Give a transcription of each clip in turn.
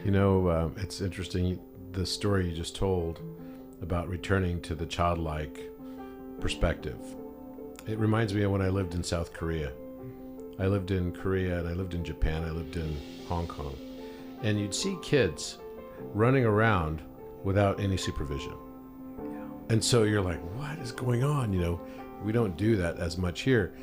It's interesting, the story you just told about returning to the childlike perspective. It reminds me of when I lived in South Korea. I lived in Korea and I lived in Japan. I lived in Hong Kong. And you'd see kids running around without any supervision. And so you're like, what is going on? We don't do that as much here.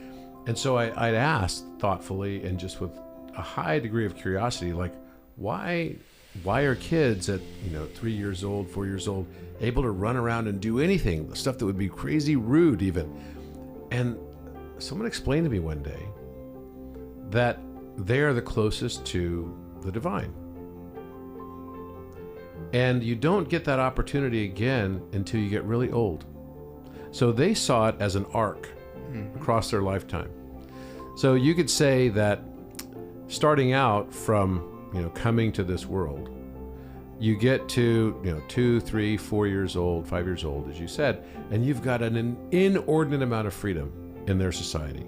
And so I'd ask thoughtfully and just with a high degree of curiosity, like, why are kids at 3 years old, 4 years old able to run around and do anything, stuff that would be crazy rude even? And someone explained to me one day that they are the closest to the divine. And you don't get that opportunity again until you get really old. So they saw it as an arc across their lifetime. So you could say that starting out from coming to this world, you get to 2, 3, 4 years old, 5 years old, as you said, and you've got an inordinate amount of freedom in their society.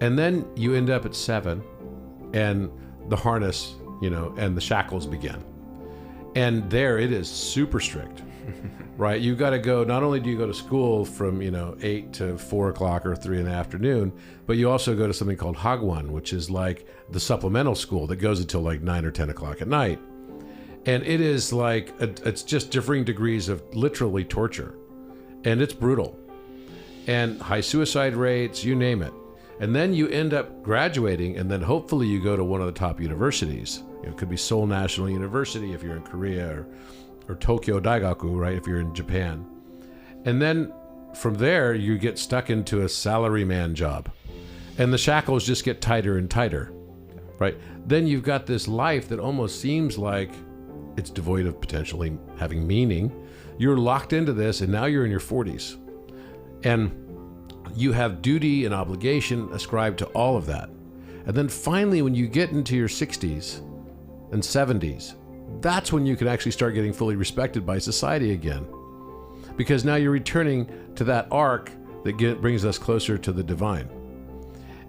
And then you end up at 7, and the harness, and the shackles begin. And there it is super strict, right? You've got to go, not only do you go to school from 8 to 4 o'clock or 3 in the afternoon, but you also go to something called Hagwon, which is like the supplemental school that goes until like 9 or 10 o'clock at night. And it is like, it's just differing degrees of literally torture. And it's brutal. And high suicide rates, you name it. And then you end up graduating, and then hopefully you go to one of the top universities. It could be Seoul National University if you're in Korea, or Tokyo Daigaku, right, if you're in Japan. And then from there, you get stuck into a salaryman job. And the shackles just get tighter and tighter, right? Then you've got this life that almost seems like it's devoid of potentially having meaning. You're locked into this, and now you're in your 40s. And you have duty and obligation ascribed to all of that. And then finally, when you get into your 60s and 70s, that's when you can actually start getting fully respected by society again. Because now you're returning to that arc that brings us closer to the divine.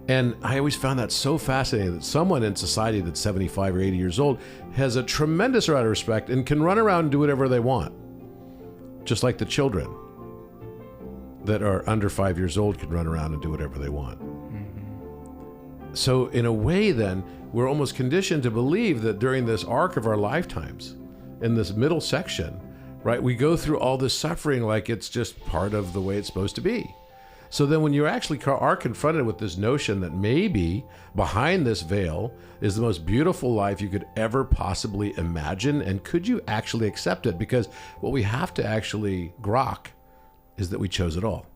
And I always found that so fascinating that someone in society that's 75 or 80 years old has a tremendous amount of respect and can run around and do whatever they want. Just like the children that are under 5 years old can run around and do whatever they want. Mm-hmm. So in a way then, we're almost conditioned to believe that during this arc of our lifetimes, in this middle section, right, we go through all this suffering like it's just part of the way it's supposed to be. So then when you actually are confronted with this notion that maybe behind this veil is the most beautiful life you could ever possibly imagine, and could you actually accept it? Because what we have to actually grok is that we chose it all.